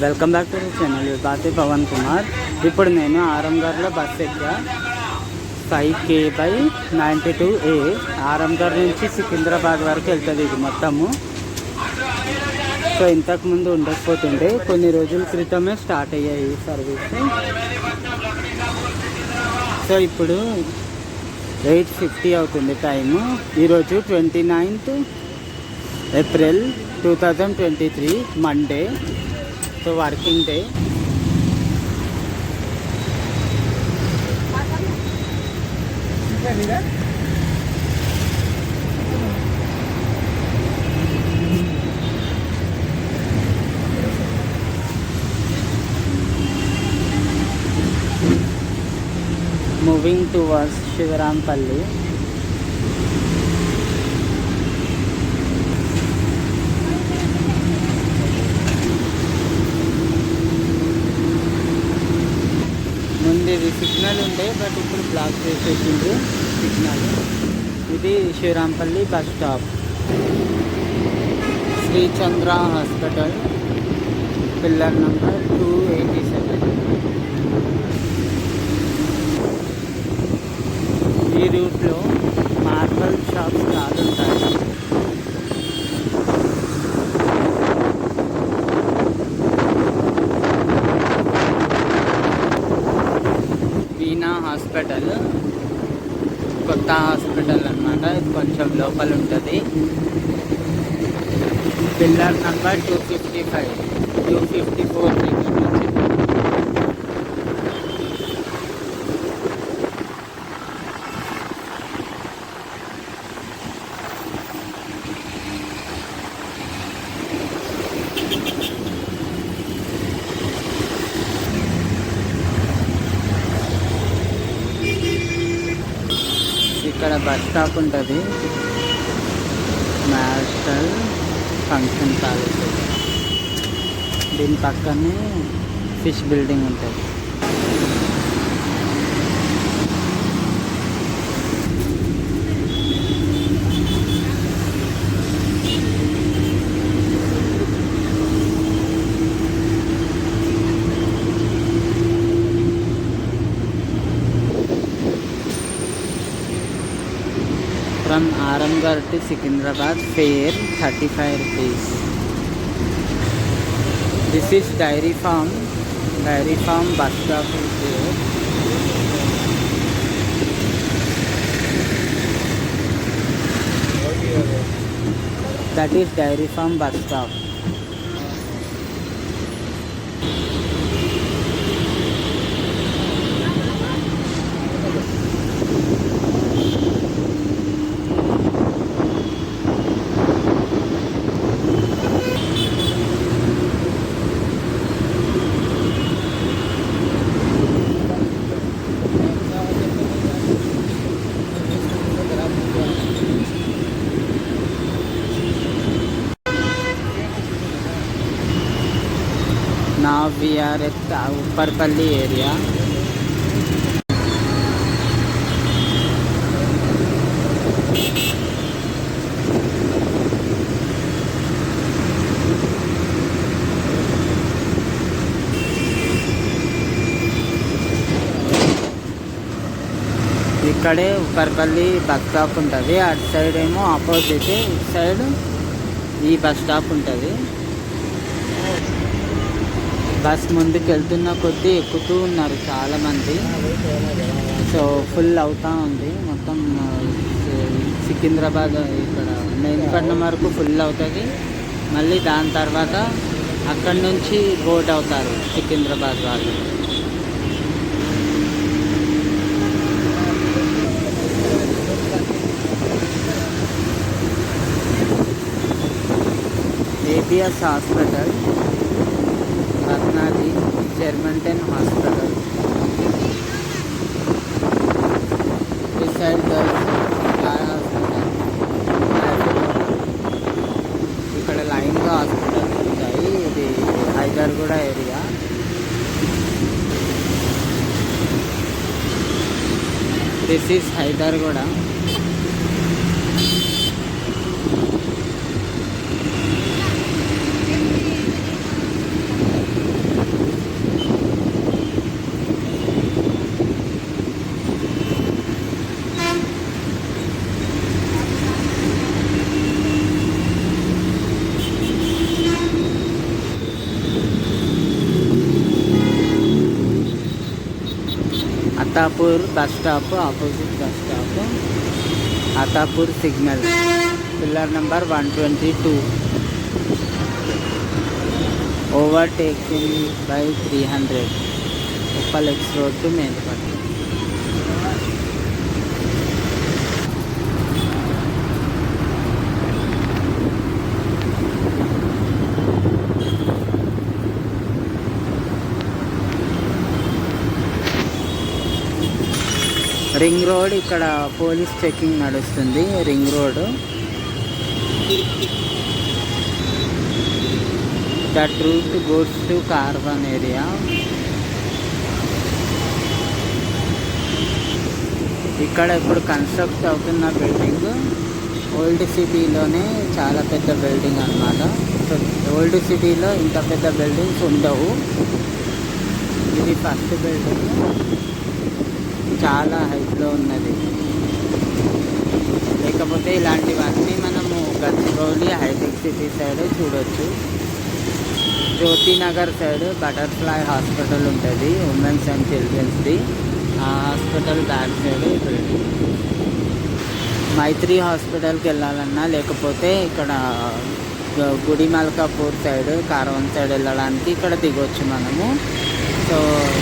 Welcome back to the channel Bathi Pavan Kumar. ఇప్పుడు నేను ఆరంగర్లో bus ఎక్కా 5K/92A. Aramghar నుంచి సికింద్రాబాద్ వరకు వెళ్తుంది ఇది మొత్తము. సో ఇంతకుముందు ఉండకపోతుండే, కొన్ని రోజుల క్రితమే స్టార్ట్ అయ్యాయి ఈ సర్వీస్. సో ఇప్పుడు 8:50 అవుతుంది టైము. ఈరోజు 29th April 2023 Monday. So working day. Moving towards Shivarampalli. ముందు ఇది సిగ్నల్ ఉండే, బట్ ఇప్పుడు బ్లాక్ చేసేసింది సిగ్నల్. ఇది శివరాంపల్లి బస్ స్టాప్. శ్రీ చంద్ర హాస్పిటల్, పిల్లర్ నంబర్ 287. ఈ రూట్లో మార్బల్ షాప్స్ చాలా ఉంటాయి. వీణా హాస్పిటల్ కొత్త హాస్పిటల్ అన్నమాట. ఇది కొంచెం లోపల ఉంటుంది. పిల్లర్ నంబర్ 255, 254 దగ్గర నుంచి. ఇక్కడ బస్ స్టాప్ ఉంటుంది. National function palace. దీని పక్కనే ఫిష్ బిల్డింగ్ ఉంటుంది. From Aramgarh to Secunderabad, fare 35 rupees. This is Dairy Farm. Dairy Farm bus stop is there. That is Dairy Farm bus stop. Now we are at the Upparpalli area. ఇక్కడే Upparpalli bus stop ఉంటుంది. అటు side ఏమో opposite, ఇటు side ఈ bus stop ఉంటుంది. Bus ముందుకు వెళ్తున్న కొద్దీ ఎక్కుతూ ఉన్నారు చాలామంది. సో ఫుల్ అవుతూ ఉంది మొత్తం. సికింద్రాబాద్ ఇక్కడ మెయిన్పట్నం వరకు ఫుల్ అవుతుంది. మళ్ళీ దాని తర్వాత అక్కడి నుంచి బోర్డ్ అవుతారు సికింద్రాబాద్ వాళ్ళు. ఏబిఎస్ హాస్పిటల్, రత్నాది జర్మంటన్ హాస్పిటల్. ఈ సైడ్ గర్ల్స్ హాస్పిటల్. ఇక్కడ లైన్గా హాస్పిటల్స్ ఉంటాయి. ఇది Hyderguda area. This is Hyderguda. Attapur bus stop, opposite bus stop, Attapur signal, pillar number 122. Overtaking by 300, Uppal X road to Mehdipatnam. Ring road, ఇక్కడ పోలీస్ చెకింగ్ నడుస్తుంది. Ring road, that route goes to carbon area. ఇక్కడ ఇప్పుడు construct అవుతున్న building old సిటీలోనే చాలా పెద్ద building అన్నమాట. So old సిటీలో ఇంత పెద్ద బిల్డింగ్స్ ఉండవు. ఇది ఫస్ట్ బిల్డింగ్, చాలా హైట్లో ఉన్నది. లేకపోతే ఇలాంటివన్నీ మనము గచ్చిబౌలి హైటెక్ సిటీ సైడ్ చూడొచ్చు. జ్యోతినగర్ సైడ్ బటర్ఫ్లై హాస్పిటల్ ఉంటుంది, ఉమెన్స్ అండ్ చిల్డ్రన్స్ది. ఆ హాస్పిటల్ బ్యాక్ సైడ్ బిల్డింగ్. మైత్రి హాస్పిటల్కి వెళ్ళాలన్నా, లేకపోతే ఇక్కడ గుడి మల్కాపూర్ సైడ్, కార్వన్ సైడ్ వెళ్ళడానికి ఇక్కడ దిగొచ్చు మనము. So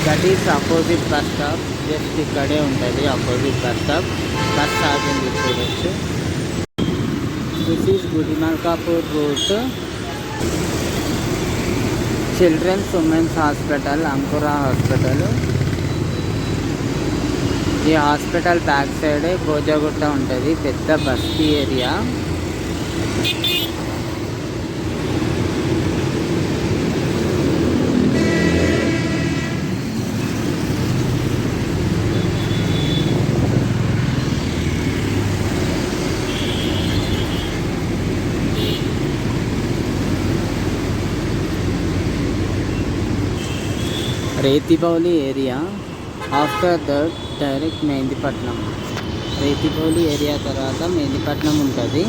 that is opposite bus stop, just ఇక్కడే ఉంటుంది opposite bus stop. Bus stopping చూడొచ్చు. This is Gudimalkapur route. Children's women's hospital, Ankura hospital. ఈ హాస్పిటల్ బ్యాక్ సైడే భోజగుట్ట ఉంటుంది, పెద్ద బస్తీ area. Rethibowli area. After that direct Mehdipatnam. Rethibowli area తర్వాత మెహందీపట్నం ఉంటుంది.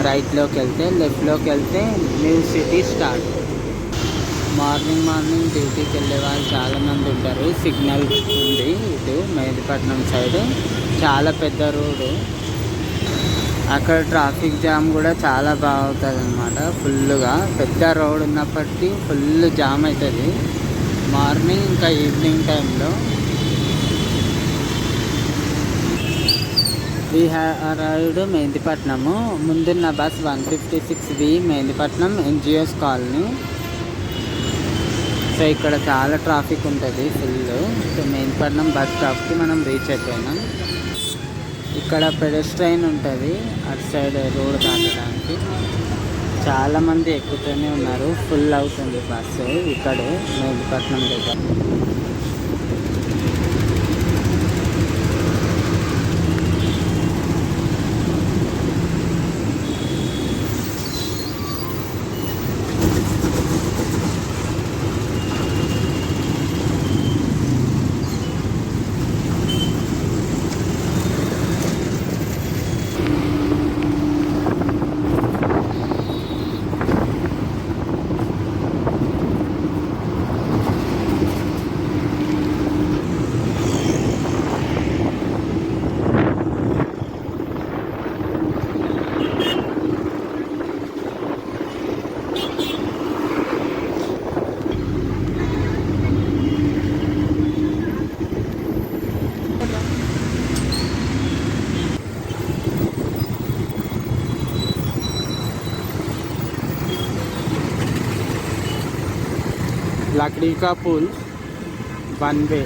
రైట్లోకి వెళ్తే, లెఫ్ట్లోకి వెళ్తే న్యూ సిటీ స్టార్ట్. మార్నింగ్ డ్యూటీకి వెళ్ళే వాళ్ళు చాలామంది ఉంటారు. సిగ్నల్ ఉంది ఇటు మెహందీపట్నం సైడ్, చాలా పెద్ద రోడ్డు. అక్కడ ట్రాఫిక్ జామ్ కూడా చాలా బాగుంటుంది అన్నమాట. ఫుల్గా పెద్ద రోడ్ ఉన్నప్పటికీ ఫుల్ జామ్ అవుతుంది మార్నింగ్ ఇంకా ఈవినింగ్ టైంలో. We have arrived Mehdipatnam. ముందున్న bus 156B Mehdipatnam NGOs colony. So ఇక్కడ చాలా ట్రాఫిక్ ఉంటుంది ఫుల్. సో మెహందీపట్నం బస్ స్టాప్కి మనం రీచ్ అయిపోయినాం. ఇక్కడ పెడెస్ట్రైన్ ఉంటుంది అటు సైడ్ రోడ్ దాటడానికి. చాలామంది ఎక్కుతూనే ఉన్నారు, ఫుల్ అవుతుంది బస్సు ఇక్కడే మెహందీపట్నం దగ్గర. लकड़ी का पुल, वन वे.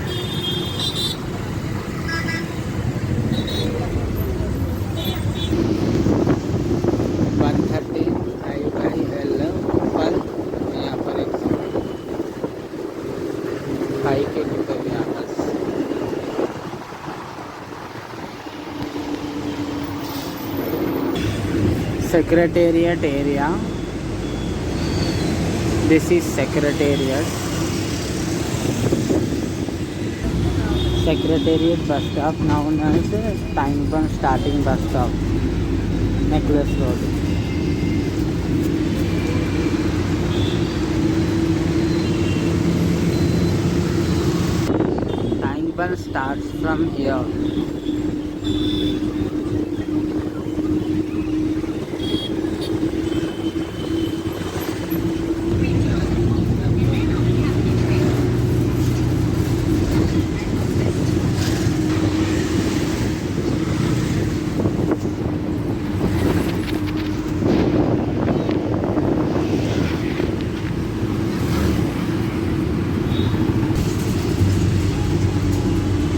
यहाँ पर एक 5 किलोमीटर यहाँ बस. Secretariat area. This is Secretariat. Secretariat bus stop, known as time bus starting bus stop, Necklace Road. bun starts from here.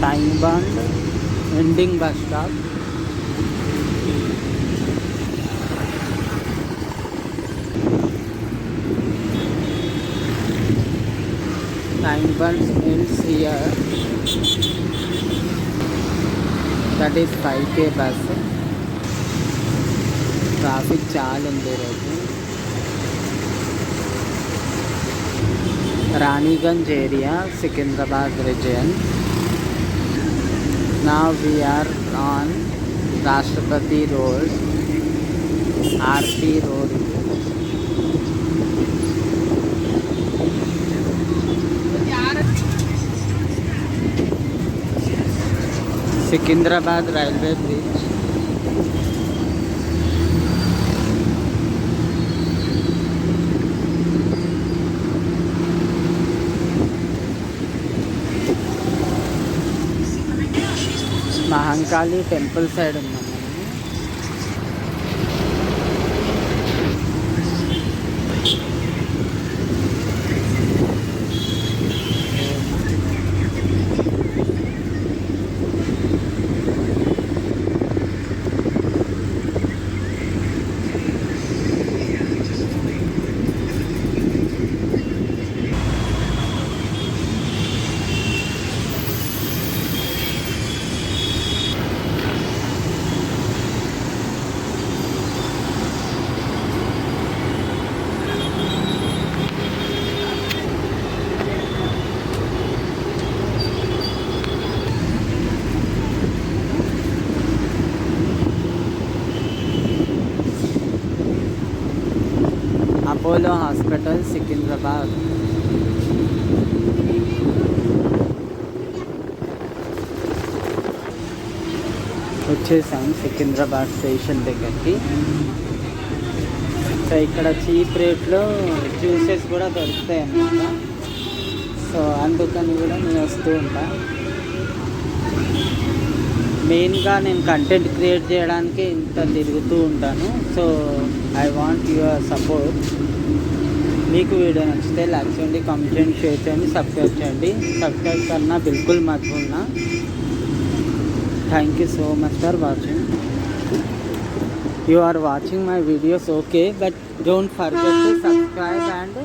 Time bond ending bus stop. Time bond ends here. That is 5K bus. Traffic చాలా ఉంది ఈరోజు. Raniganj area, Secunderabad region. Now we are on Rashtrapati Road, RP Road. Secunderabad Railway Bridge. Mahankali temple side ఉన్నాం Apollo hospital Secunderabad. వచ్చేసాం Secunderabad station దగ్గరికి. So ఇక్కడ cheap రేట్లో juices కూడా దొరుకుతాయి అన్నమాట. సో అందుకని కూడా నేను వస్తూ ఉంటా. మెయిన్గా నేను కంటెంట్ క్రియేట్ చేయడానికి ఇంత తిరుగుతూ ఉంటాను. So I want your support. మీకు వీడియో నచ్చితే లైక్ చేయండి, కామెంట్ చేయండి, షేర్ చేయండి, సబ్స్క్రైబ్ చేయండి. సబ్స్క్రైబ్ करना बिल्कुल मत भूलना. Thank you so much for watching. You are watching my videos, okay, but don't forget to subscribe and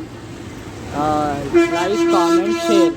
like, comment, share.